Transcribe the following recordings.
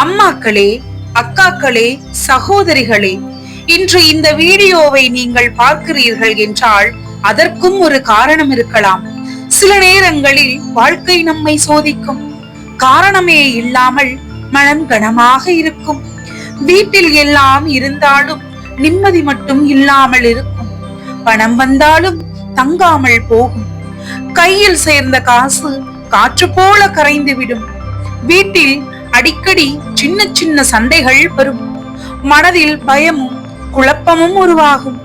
அம்மாக்களே, அக்காக்களே, சகோதரிகளே, இன்று இந்த வீடியோவை நீங்கள் பார்க்கிறீர்கள் என்றால் அதற்கும் ஒரு காரணம் இருக்கலாம். சில நேரங்களில் வாழ்க்கை நம்மை சோதிக்கும். காரணமே இல்லாமல் மனம் கனமாக இருக்கும். வீட்டில் எல்லாம் இருந்தாலும் நிம்மதி மட்டும் இல்லாமல் இருக்கும். பணம் வந்தாலும் தங்காமல் போகும். கையில் சேர்ந்த காசு காற்று போல கரைந்துவிடும். வீட்டில் அடிக்கடி சின்ன சின்ன சண்டைகள் வரும். மனதில் பயமும் குழப்பமும் உருவாகும்.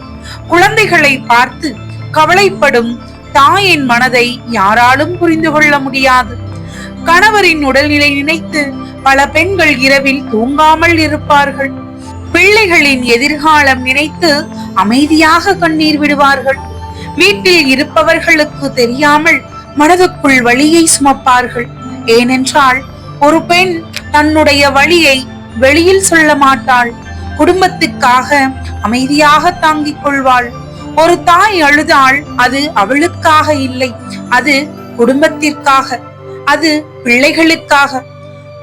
குழந்தைகளை பார்த்து கவலைப்படும் தாயின் மனதை யாராலும் புரிந்து கொள்ள முடியாது. கணவரின் உடல்நிலை நினைத்து பல பெண்கள் இரவில் தூங்காமல் இருப்பார்கள். பிள்ளைகளின் எதிர்காலம் நினைத்து அமைதியாக கண்ணீர் விடுவார்கள். வீட்டில் இருப்பவர்களுக்கு தெரியாமல் மனதுக்குள் வலியை சுமப்பார்கள். ஏனென்றால் ஒரு பெண் தன்னுடைய வலியை வெளியில் சொல்ல மாட்டாள். குடும்பத்துக்காக அமைதியாக தாங்கிக் கொள்வாள். ஒரு தாய் அழுதாள், அது அவளுக்காக இல்லை, அது குடும்பத்திற்காக, அது பிள்ளைகளுக்காக,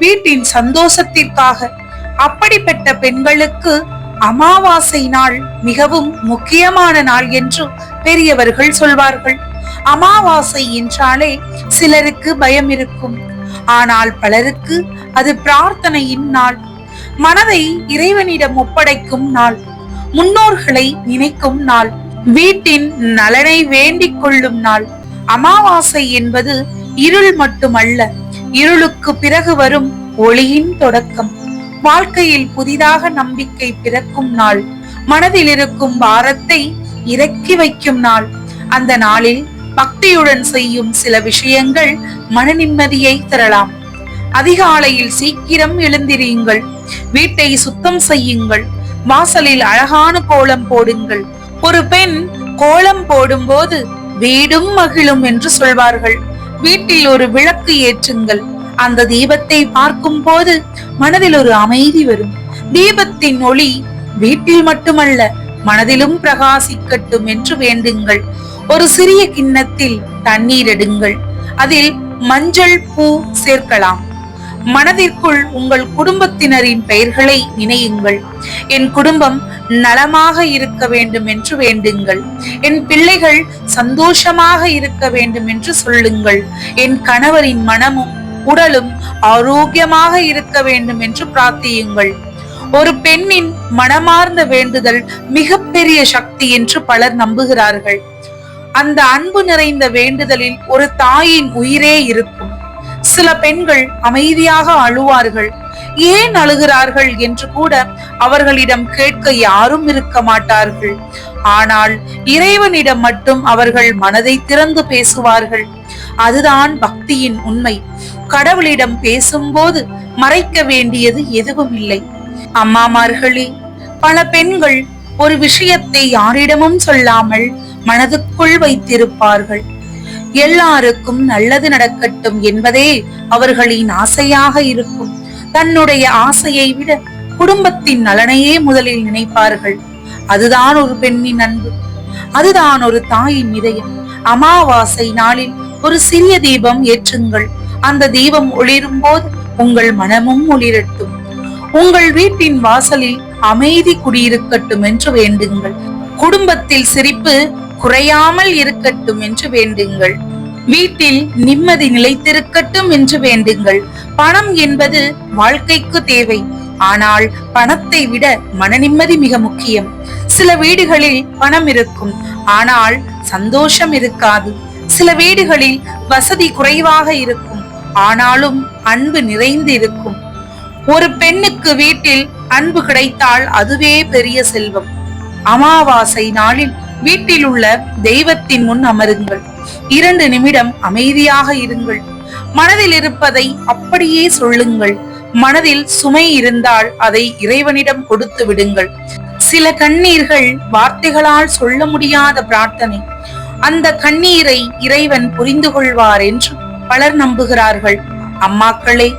வீட்டின் சந்தோஷத்திற்காக. அப்படிப்பட்ட பெண்களுக்கு அமாவாசை நாள் மிகவும் முக்கியமான நாள் என்று பெரியவர்கள் சொல்வார்கள். அமாவாசை என்றாலே சிலருக்கு பயம் இருக்கும். ஆனால் பலருக்கு அது பிரார்த்தனையின் நாள், மனதை இறைவனிடம் ஒப்படைக்கும் நாள், முன்னோர்களை நினைக்கும் நாள், வீட்டின் நலனை வேண்டிக் கொள்ளும் நாள். அமாவாசை என்பது இருள் மட்டுமல்ல, இருளுக்கு பிறகு வரும் ஒளியின் தொடக்கம். வாழ்க்கையில் புதிதாக நம்பிக்கை பிறக்கும் நாள், மனதில் இருக்கும் பாரத்தை இறக்கி வைக்கும் நாள். அந்த நாளில் பக்தியுடன் செய்யும் சில விஷயங்கள் மன நிம்மதியை தரலாம். அதிகாலையில் சீக்கிரம் எழுந்திரியுங்கள். வீட்டை சுத்தம் செய்யுங்கள். வாசலில் அழகான கோலம் போடுங்கள். ஒரு பெண் கோலம் போடும் போது வீடும் மகிழும் என்று சொல்வார்கள். வீட்டில் ஒரு விளக்கு ஏற்றுங்கள். அந்த தீபத்தை பார்க்கும் போது மனதில் ஒரு அமைதி வரும். தீபத்தின் ஒளி வீட்டில் மட்டுமல்ல, மனதிலும் பிரகாசிக்கட்டும் என்று வேண்டுங்கள். ஒரு சிறிய கிண்ணத்தில் தண்ணீர் எடுங்கள். அதில் மஞ்சள் பூ சேர்க்கலாம். மனதிற்குள் உங்கள் குடும்பத்தினரின் பெயர்களை நினையுங்கள். என் குடும்பம் நலமாக இருக்க வேண்டும் என்று வேண்டுங்கள். என் பிள்ளைகள் சந்தோஷமாக இருக்க வேண்டும் என்று சொல்லுங்கள். என் கணவரின் மனமும் உடலும் ஆரோக்கியமாக இருக்க வேண்டும் என்று பிரார்த்தியுங்கள். ஒரு பெண்ணின் மனமார்ந்த வேண்டுதல் மிகப்பெரிய சக்தி என்று பலர் நம்புகிறார்கள். அந்த அன்பு நிறைந்த வேண்டுதலில் ஒரு தாயின் உயிரே இருக்கும். சில பெண்கள் அமைதியாக அழுவார்கள். ஏன் அழுகிறார்கள் என்று கூட அவர்களிடம் கேட்க யாரும் இருக்க மாட்டார்கள். ஆனால் இறைவனிடம் மட்டும் அவர்கள் மனதை திறந்து பேசுவார்கள். அதுதான் பக்தியின் உண்மை. கடவுளிடம் பேசும்போது மறைக்க வேண்டியது எதுவும் இல்லை. அம்மாமார்களே, பல பெண்கள் ஒரு விஷயத்தை யாரிடமும் சொல்லாமல் மனதுக்குள் வைத்திருப்பார்கள். எல்லாருக்கும் நல்லது நடக்கட்டும் என்பதே அவர்களின் ஆசையாக இருக்கும். தன்னுடைய ஆசையை விட குடும்பத்தின் நலனையே முதலில் நினைப்பார்கள். அதுதான் ஒரு பெண்ணின் அன்பு. அதுதான் ஒரு தாயின் இதயம். அமாவாசை நாளில் ஒரு சிறிய தீபம் ஏற்றுங்கள். அந்த தீபம் ஒளிரும் போது உங்கள் மனமும் ஒளிரட்டும். உங்கள் வீட்டின் வாசலில் அமைதி குடியிருக்கட்டும் என்று வேண்டுங்கள். குடும்பத்தில் சிரிப்பு குறையாமல் இருக்கட்டும் என்று வேண்டுங்கள். வீட்டில் நிம்மதி நிலைத்திருக்கட்டும் என்று வேண்டுங்கள். பணம் என்பது வாழ்க்கைக்கு தேவை. ஆனால் பணத்தை விட மன நிம்மதி மிக முக்கியம். சில வீடுகளில் பணம் இருக்கும், ஆனால் சந்தோஷம் இருக்காது. சில வீடுகளில் வசதி குறைவாக இருக்கும், ஆனாலும் அன்பு நிறைந்து இருக்கும். ஒரு பெண்ணுக்கு வீட்டில் அன்பு கிடைத்தால் அதுவே பெரிய செல்வம். அமாவாசை நாளில் வீட்டில் உள்ள தெய்வத்தின் முன் அமருங்கள். 2 நிமிடம் அமைதியாக இருங்கள். மனதில் இருப்பதை அப்படியே சொல்லுங்கள். மனதில் சுமை இருந்தால் அதை இறைவனிடம் கொடுத்து விடுங்கள். சில கண்ணீர்கள் வார்த்தைகளால் சொல்ல முடியாத பிரார்த்தனை. அந்த கண்ணீரை இறைவன் புரிந்து கொள்வார் என்று பலர் நம்புகிறார்கள். அம்மாக்களே,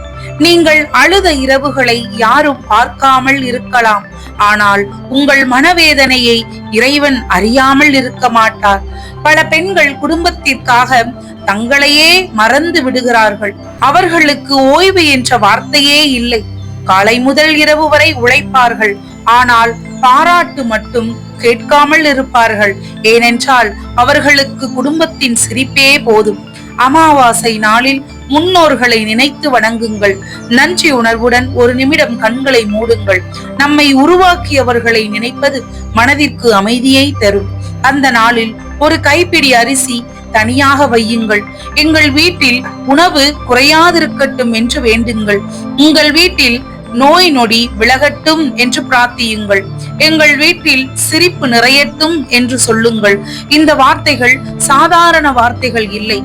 நீங்கள் அழுத இரவுகளை யாரும் பார்க்காமல் இருக்கலாம். ஆனால் உங்கள் மனவேதனையை இறைவன் அறியாமல் இருக்க மாட்டார். பல பெண்கள் குடும்பத்திற்காக தங்களையே மறந்து விடுகிறார்கள். அவர்களுக்கு ஓய்வு என்ற வார்த்தையே இல்லை. காலை முதல் இரவு வரை உழைப்பார்கள். ஆனால் பாராட்டு மட்டும் கேட்காமல் இருப்பார்கள். ஏனென்றால் அவர்களுக்கு குடும்பத்தின் சிரிப்பே போதும். அமாவாசை நாளில் முன்னோர்களை நினைத்து வணங்குங்கள். நன்றி உணர்வுடன் ஒரு நிமிடம் கண்களை மூடுங்கள். நம்மை உருவாக்கியவர்களை நினைப்பது மனதிற்கு அமைதியை தரும். அந்த நாளில் ஒரு கைப்பிடி அரிசி தனியாக வையுங்கள். எங்கள் வீட்டில் உணவு குறையாதிருக்கட்டும் என்று வேண்டுங்கள். உங்கள் வீட்டில் நோய் நொடி விலகட்டும் என்று பிரார்த்தியுங்கள். எங்கள் வீட்டில் சிரிப்பு நிறையட்டும் என்று சொல்லுங்கள். இந்த வார்த்தைகள் சாதாரண வார்த்தைகள் இல்லை,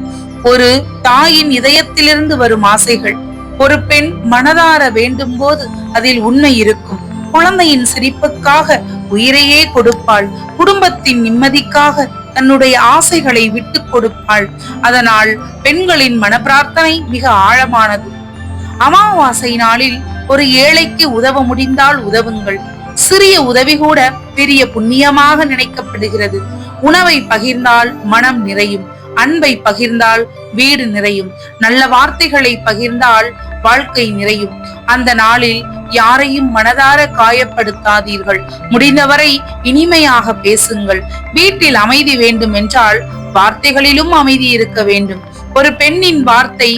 ஒரு தாயின் இதயத்திலிருந்து வரும் ஆசைகள். ஒரு பெண் மனதார வேண்டும் போது அதில் உண்மை இருக்கும். குழந்தையின் சிரிப்புக்காக உயிரையே கொடுப்பாள். குடும்பத்தின் நிம்மதிக்காக தன்னுடைய ஆசைகளை விட்டு கொடுப்பாள். அதனால் பெண்களின் மனப்பிரார்த்தனை மிக ஆழமானது. அமாவாசை நாளில் ஒரு ஏழைக்கு உதவ முடிந்தால் உதவுங்கள். சிறிய உதவி கூட பெரிய புண்ணியமாக நினைக்கப்படுகிறது. உணவை பகிர்ந்தால் மனம் நிறையும். அன்பை பகிர்ந்தால் வீடு நிறையும். நல்ல வார்த்தைகளை பகிர்ந்தால் வாழ்க்கை நிறையும். அந்த நாளில் யாரையும் மனதார காயப்படுத்தாதீர்கள். முடிந்தவரை இனிமையாக பேசுங்கள். வீட்டில் அமைதி வேண்டும் என்றால் வார்த்தைகளிலும் அமைதி இருக்க வேண்டும். ஒரு பெண்ணின் வார்த்தை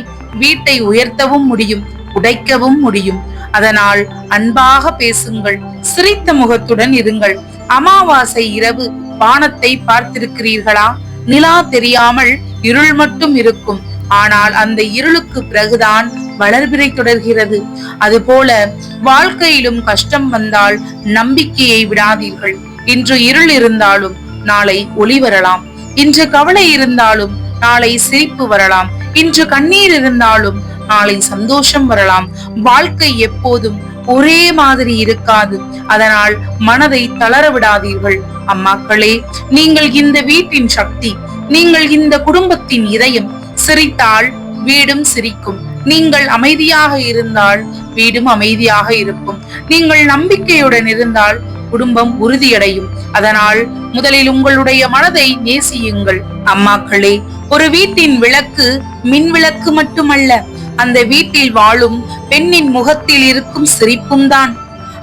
வீட்டை உயர்த்தவும் முடியும், உடைக்கவும் முடியும். அதனால் அன்பாக பேசுங்கள். சிரித்த முகத்துடன் இருங்கள். அமாவாசை இரவு வானத்தை பார்த்திருக்கிறீர்களா? நிலா தெரியாமல் இருள் மட்டும் இருக்கும். ஆனால் அந்த இருளுக்கு பிறகுதான் வளர்பிறை தொடர்கிறது. அதுபோல வாழ்க்கையிலும் கஷ்டம் வந்தால் நம்பிக்கையை விடாதீர்கள். இன்று இருள் இருந்தாலும் நாளை ஒளி வரலாம். இன்று கவலை இருந்தாலும் நாளை சிரிப்பு வரலாம். இன்று கண்ணீர் இருந்தாலும் நாளை சந்தோஷம் வரலாம். வாழ்க்கை எப்போதும் ஒரே மாதிரி இருக்காது. அதனால் மனதை தளர விடாதீர்கள். அம்மாக்களே, நீங்கள் இந்த வீட்டின் சக்தி. நீங்கள் இந்த குடும்பத்தின் இதயம். சிரித்தால் வீடும் சிரிக்கும். நீங்கள் அமைதியாக இருந்தால் வீடும் அமைதியாக இருக்கும். நீங்கள் நம்பிக்கையுடன் இருந்தால் குடும்பம் உறுதியடையும். அதனால் முதலில் உங்களுடைய மனதை நேசியுங்கள். அம்மாக்களே, ஒரு வீட்டின் விளக்கு மின் விளக்கு மட்டுமல்ல, அந்த வீட்டில் வாழும் பெண்ணின் முகத்தில் இருக்கும் சிரிப்பும் தான்.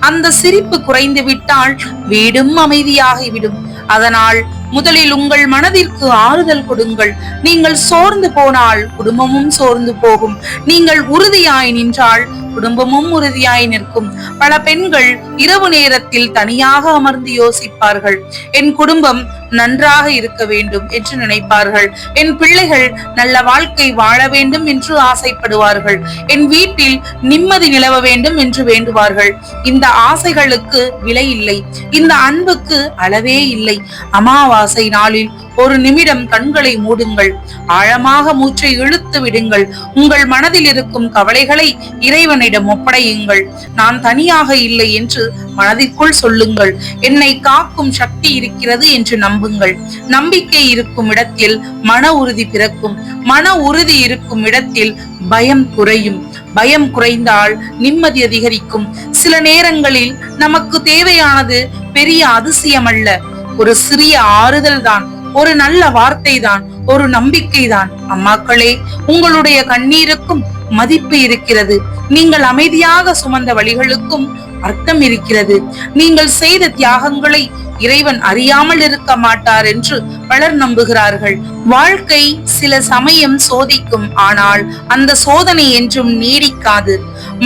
அந்த சிரிப்பு குறைந்து விட்டால் வீடும் அமைதியாகிவிடும். அதனால் முதலில் உங்கள் மனதிற்கு ஆறுதல் கொடுங்கள். நீங்கள் சோர்ந்து போனால் குடும்பமும் சோர்ந்து போகும். நீங்கள் உறுதியாய் நின்றால் குடும்பமும் உறுதியாய் நிற்கும். பல பெண்கள் இரவு நேரத்தில் தனியாக அமர்ந்து யோசிப்பார்கள். என் குடும்பம் நன்றாக இருக்க வேண்டும் என்று நினைப்பார்கள். என் பிள்ளைகள் நல்ல வாழ்க்கை வாழ வேண்டும் என்று ஆசைப்படுவார்கள். என் வீட்டில் நிம்மதி நிலவ வேண்டும் என்று வேண்டுவார்கள். இந்த ஆசைகளுக்கு விலை இல்லை. இந்த அன்புக்கு அளவே இல்லை. அமாவாசை நாளில் ஒரு நிமிடம் கண்களை மூடுங்கள். ஆழமாக மூச்சை இழுத்து விடுங்கள். உங்கள் மனதில் இருக்கும் கவலைகளை இறைவனிடம் ஒப்படையுங்கள். நான் தனியாக இல்லை என்று மனதிற்குள் சொல்லுங்கள். என்னை காக்கும் சக்தி இருக்கிறது என்று நம்புங்கள். நம்பிக்கை இருக்கும் இடத்தில் மன உறுதி பிறக்கும். மன உறுதி இருக்கும் இடத்தில் பயம் குறையும். பயம் குறைந்தால் நிம்மதி அதிகரிக்கும். சில நேரங்களில் நமக்கு தேவையானது பெரிய அதிசயம் அல்ல, ஒரு சிறிய ஆறுதல் தான், ஒரு நல்ல வார்த்தை தான், ஒரு நம்பிக்கை தான். அம்மாக்களே, உங்களுடைய கண்ணீருக்கும் மதிப்பு இருக்கிறது. நீங்கள் அமைதியாக சுமந்த வழிகளுக்கும் அர்த்தம் இருக்கிறது. நீங்கள் செய்த தியாகங்களை இறைவன் அறியாமல் இருக்க மாட்டார் என்று பலர் நம்புகிறார்கள். வாழ்க்கை சில சமயம் சோதிக்கும். ஆனால் அந்த சோதனை என்றும் நீடிக்காது.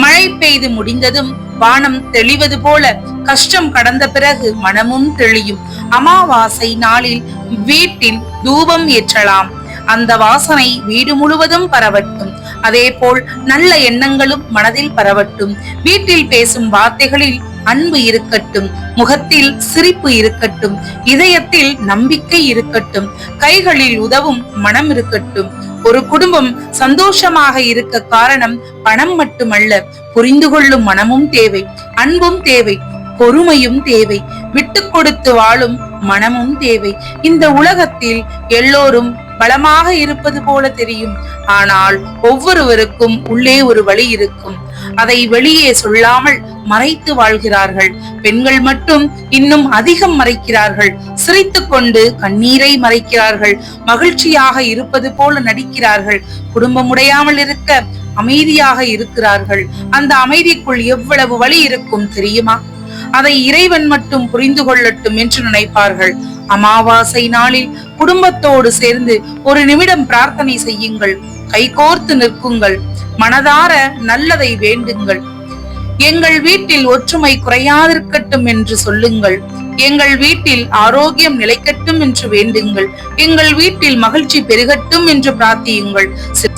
மழை பெய்து முடிந்ததும் வானம் தெளிவது போல கஷ்டம் கடந்த பிறகு மனமும் தெளியும். அமாவாசை நாளில் வீட்டில் தூபம் ஏற்றலாம். அந்த வாசனை வீடு முழுவதும் பரவட்டும். அதே போல் நல்ல எண்ணங்களும் மனதில் பரவட்டும். வீட்டில் பேசும் வார்த்தைகளில் அன்பு இருக்கட்டும். முகத்தில் சிரிப்பு இருக்கட்டும். இதயத்தில் நம்பிக்கை இருக்கட்டும். கைகளில் உதவும் மனம் இருக்கட்டும். ஒரு குடும்பம் சந்தோஷமாக இருக்க காரணம் பணம் மட்டுமல்ல, புரிந்து கொள்ளும் மனமும் தேவை, அன்பும் தேவை, பொறுமையும் தேவை, விட்டு கொடுத்து வாழும் மனமும் தேவை. இந்த உலகத்தில் எல்லோரும் பலமாக இருப்பது போல தெரியும். ஆனால் ஒவ்வொருவருக்கும் உள்ளே ஒரு வழி இருக்கும். அதை வெளியே சொல்லாமல் மறைத்து வாழ்கிறார்கள். பெண்கள் மட்டும் இன்னும் அதிகம் மறைக்கிறார்கள். சிரித்துக் கொண்டு கண்ணீரை மறைக்கிறார்கள். மகிழ்ச்சியாக இருப்பது போல நடிக்கிறார்கள். குடும்பம் உடையாமல் இருக்க அமைதியாக இருக்கிறார்கள். அந்த அமைதிக்குள் எவ்வளவு வலி இருக்கும் தெரியுமா? அதை இறைவன் மட்டும் புரிந்து கொள்ளட்டும் என்று நினைப்பார்கள். அமாவாசை நாளில் குடும்பத்தோடு சேர்ந்து ஒரு நிமிடம் பிரார்த்தனை செய்யுங்கள். கைகோர்த்து நிற்குங்கள். மனதார நல்லதை வேண்டுங்கள். எங்கள் வீட்டில் ஒற்றுமை குறையாதிருக்கட்டும் என்று சொல்லுங்கள். எங்கள் வீட்டில் ஆரோக்கியம் நிலைக்கட்டும் என்று வேண்டுங்கள். எங்கள் வீட்டில் மகிழ்ச்சி பெருகட்டும் என்று பிரார்த்தியுங்கள்.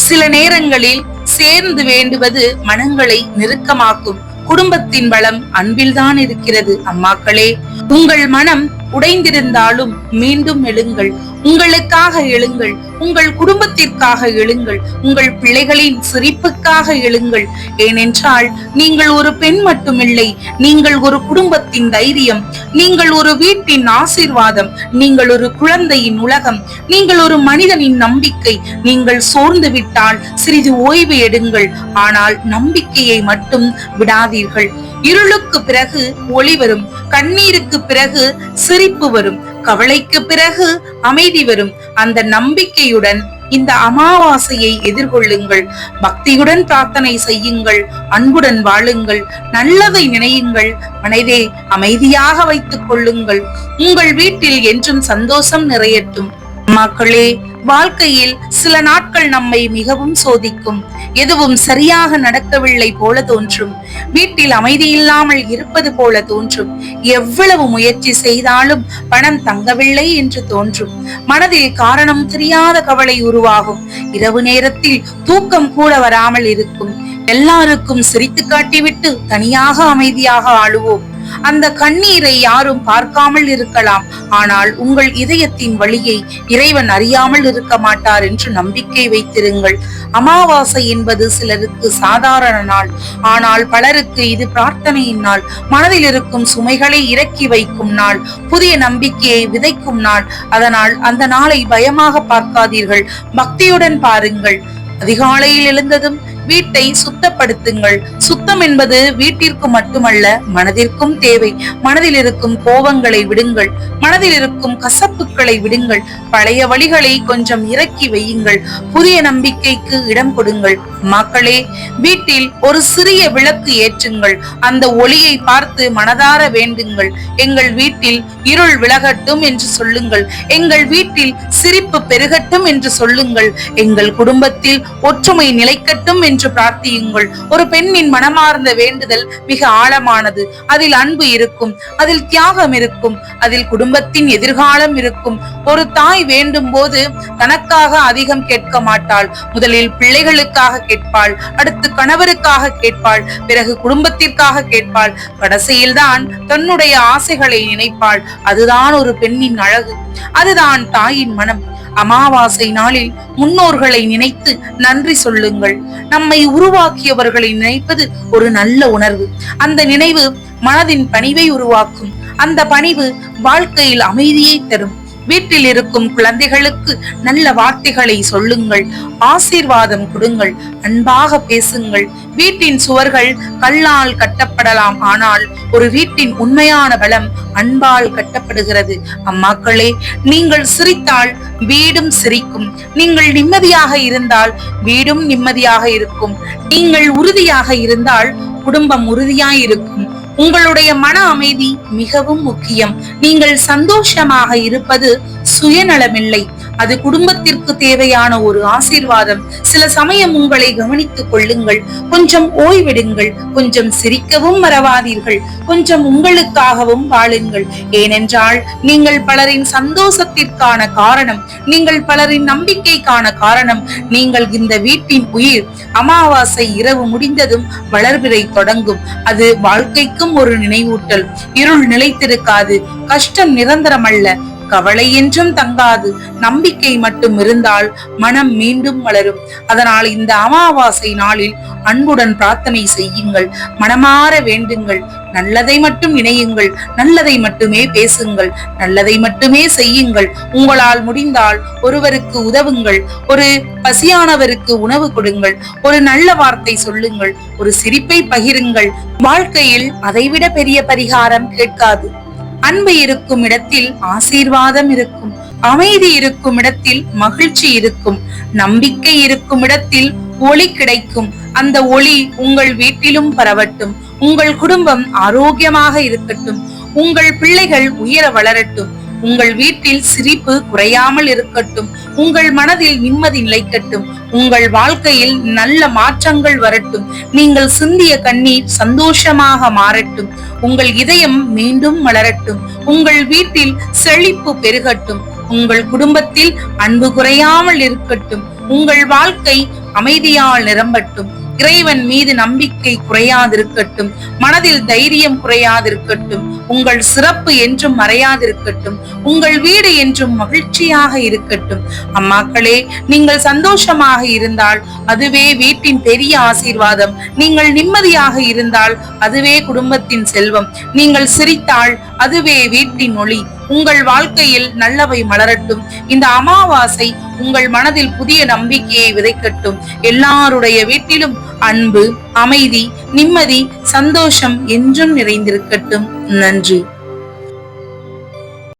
சில நேரங்களில் சேர்ந்து வேண்டுவது மனங்களை நெருக்கமாக்கும். குடும்பத்தின் பலம் அன்பில்தான் இருக்கிறது. அம்மாக்களே, உங்கள் மனம் உடைந்திருந்தாலும் மீண்டும் எழுங்கள். உங்களுக்காக எழுங்கள். உங்கள் குடும்பத்திற்காக எழுங்கள். உங்கள் பிள்ளைகளின் சிரிப்புக்காக எழுங்கள். ஏனென்றால் நீங்கள் ஒரு பெண் மட்டுமில்லை. நீங்கள் ஒரு குடும்பத்தின் தைரியம். நீங்கள் ஒரு வீட்டின் ஆசீர்வாதம். நீங்கள் ஒரு குழந்தையின் உலகம். நீங்கள் ஒரு மனிதனின் நம்பிக்கை. நீங்கள் சோர்ந்து விட்டால் சிறிது ஓய்வு எடுங்கள். ஆனால் நம்பிக்கையை மட்டும் விடாதீர்கள். இருளுக்கு பிறகு ஒளி வரும். கண்ணீருக்கு பிறகு சிரிப்பு வரும். கவலைக்கு பிறகு அமைதி வரும். அந்த நம்பிக்கையுடன் இந்த அமாவாசையை எதிர்கொள்ளுங்கள். பக்தியுடன் பிரார்த்தனை செய்யுங்கள். அன்புடன் வாழுங்கள். நல்லதை நினையுங்கள். மனதை அமைதியாக வைத்துக் கொள்ளுங்கள். உங்கள் வீட்டில் என்றும் சந்தோஷம் நிறையட்டும். மக்களே, வாழ்க்கையில் சில நாட்கள் நம்மை மிகவும் சோதிக்கும். எதுவும் சரியாக நடக்கவில்லை போல தோன்றும். வீட்டில் அமைதி இல்லாமல் இருப்பது போல தோன்றும். எவ்வளவு முயற்சி செய்தாலும் பணம் தங்கவில்லை என்று தோன்றும். மனதில் காரணம் தெரியாத கவலை உருவாகும். இரவு நேரத்தில் தூக்கம் கூட வராமல் இருக்கும். எல்லாருக்கும் சிரித்து காட்டிவிட்டு தனியாக அமைதியாக ஆளுவோம். அந்த கண்ணீரை யாரும் பார்க்காமல் இருக்கலாம். ஆனால் உங்கள் இதயத்தின் வழியை இறைவன் அறியாமல் இருக்க மாட்டார் என்று நம்பிக்கை வைத்திருங்கள். அமாவாசை என்பது சிலருக்கு சாதாரண நாள். ஆனால் பலருக்கு இது பிரார்த்தனையின் நாள். மனதில் இருக்கும் சுமைகளை இறக்கி வைக்கும் நாள். புதிய நம்பிக்கையை விதைக்கும் நாள். அதனால் அந்த நாளை பயமாக பார்க்காதீர்கள். பக்தியுடன் பாருங்கள். அதிகாலையில் எழுந்ததும் வீட்டை சுத்தப்படுத்துங்கள். சுத்தம் என்பது வீட்டிற்கு மட்டுமல்ல, மனதிற்கும் தேவை. மனதில் இருக்கும் கோபங்களை விடுங்கள். மனதில் இருக்கும் கசப்புக்களை விடுங்கள். பழைய வழிகளை கொஞ்சம் இறக்கி வையுங்கள். புதிய நம்பிக்கைக்கு இடம் கொடுங்கள். மக்களே, வீட்டில் ஒரு சிறிய விளக்கு ஏற்றுங்கள். அந்த ஒளியை பார்த்து மனதார வேண்டுங்கள். எங்கள் வீட்டில் இருள் விலகட்டும் என்று சொல்லுங்கள். எங்கள் வீட்டில் சிரிப்பு பெருகட்டும் என்று சொல்லுங்கள். எங்கள் குடும்பத்தில் ஒற்றுமை நிலைக்கட்டும் என்று பிரார்த்தியுங்கள். ஒரு பெண்ணின் மனமார்ந்த வேண்டுதல் மிக ஆழமானது. அதில் அன்பு இருக்கும். அதில் தியாகம் இருக்கும். அதில் குடும்பத்தின் எதிர்காலம் இருக்கும். ஒரு தாய் வேண்டும் போது தனக்காக அதிகம் கேட்க மாட்டாள். முதலில் பிள்ளைகளுக்காக கேட்பாள். அடுத்து கணவருக்காக கேட்பாள். பிறகு குடும்பத்திற்காக கேட்பாள். கடைசியில் தான் தன்னுடைய ஆசைகளை நினைப்பாள். அதுதான் ஒரு பெண்ணின் அழகு. அதுதான் தாயின் மனம். அமாவாசை நாளில் முன்னோர்களை நினைத்து நன்றி சொல்லுங்கள். நம்மை உருவாக்கியவர்களை நினைப்பது ஒரு நல்ல உணர்வு. அந்த நினைவு மனதின் பணிவை உருவாக்கும். அந்த பணிவு வாழ்க்கையில் அமைதியை தரும். வீட்டில் இருக்கும் குழந்தைகளுக்கு நல்ல வார்த்தைகளை சொல்லுங்கள். ஆசீர்வாதம் கொடுங்கள். அன்பாக பேசுங்கள். வீட்டின் சுவர்கள் கல்லால் கட்டப்படலாம். ஆனால் ஒரு வீட்டின் உண்மையான பலம் அன்பால் கட்டப்படுகிறது. அம்மாக்களே, நீங்கள் சிரித்தால் வீடும் சிரிக்கும். நீங்கள் நிம்மதியாக இருந்தால் வீடும் நிம்மதியாக இருக்கும். நீங்கள் உறுதியாக இருந்தால் குடும்பம் உறுதியாய் இருக்கும். உங்களுடைய மன அமைதி மிகவும் முக்கியம். நீங்கள் சந்தோஷமாக இருப்பது சுயநலமில்லை. அது குடும்பத்திற்கு தேவையான ஒரு ஆசீர்வாதம். சில சமயம் உங்களை கவனித்துக் கொள்ளுங்கள். கொஞ்சம் ஓய்வெடுங்கள். கொஞ்சம் சிரிக்கவும் மறவாதீர்கள். கொஞ்சம் உங்களுக்காகவும் வாழுங்கள். ஏனென்றால் நீங்கள் பலரின் சந்தோஷத்திற்கான காரணம். நீங்கள் பலரின் நம்பிக்கைக்கான காரணம். நீங்கள் இந்த வீட்டின் உயிர். அமாவாசை இரவு முடிந்ததும் வளர்பிறை தொடங்கும். அது வாழ்க்கைக்கும் ஒரு நினைவூட்டல். இருள் நிலைத்திருக்காது. கஷ்டம் நிரந்தரம் அல்ல. கவலை என்றும் தங்காது. நம்பிக்கை மட்டும் இருந்தால் மனம் மீண்டும் வளரும். அதனால் இந்த அமாவாசை நாளில் அன்புடன் பிரார்த்தனை செய்யுங்கள், மனமாற வேண்டுங்கள், நல்லதை மட்டும் நினையுங்கள், நல்லதை மட்டுமே பேசுங்கள், நல்லதை மட்டுமே செய்யுங்கள். உங்களால் முடிந்தால் ஒருவருக்கு உதவுங்கள், ஒரு பசியானவருக்கு உணவு கொடுங்கள், ஒரு நல்ல வார்த்தை சொல்லுங்கள், ஒரு சிரிப்பை பகிருங்கள். வாழ்க்கையில் அதைவிட பெரிய பரிகாரம் கேட்காது. அன்பு இருக்கும் இடத்தில் ஆசீர்வாதம் இருக்கும், அமைதி இருக்கும் இடத்தில் மகிழ்ச்சி இருக்கும், நம்பிக்கை இருக்கும் இடத்தில் ஒளி கிடைக்கும். அந்த ஒளி உங்கள் வீட்டிலும் பரவட்டும். உங்கள் குடும்பம் ஆரோக்கியமாக இருக்கட்டும். உங்கள் பிள்ளைகள் உயர வளரட்டும். உங்கள் வீட்டில் சிரிப்பு குறையாமல் இருக்கட்டும். உங்கள் மனதில் நிம்மதி நிலைக்கட்டும். உங்கள் வாழ்க்கையில் நல்ல மாற்றங்கள் வரட்டும். நீங்கள் சிந்திய கண்ணீர் சந்தோஷமாக மாறட்டும். உங்கள் இதயம் மீண்டும் மலரட்டும். உங்கள் வீட்டில் செழிப்பு பெருகட்டும். உங்கள் குடும்பத்தில் அன்பு குறையாமல் இருக்கட்டும். உங்கள் வாழ்க்கை அமைதியால் நிரம்பட்டும். இறைவன் மீது நம்பிக்கை குறையாதிருக்கட்டும். மனதில் தைரியம் குறையாதிருக்கட்டும். உங்கள் சிறப்பு என்றும் மறையாதிருக்கட்டும். உங்கள் வீடு என்றும் மகிழ்ச்சியாக இருக்கட்டும். அம்மாக்களே, நீங்கள் சந்தோஷமாக இருந்தால் அதுவே வீட்டின் பெரிய ஆசீர்வாதம். நீங்கள் நிம்மதியாக இருந்தால் அதுவே குடும்பத்தின் செல்வம். நீங்கள் சிரித்தால் அதுவே வீட்டின் ஒளி. உங்கள் வாழ்க்கையில் நல்லவை மலரட்டும். இந்த அமாவாசை உங்கள் மனதில் புதிய நம்பிக்கையை விதைக்கட்டும். எல்லாருடைய வீட்டிலும் அன்பு, அமைதி, நிம்மதி, சந்தோஷம் என்றும் நிறைந்திருக்கட்டும். நன்றி.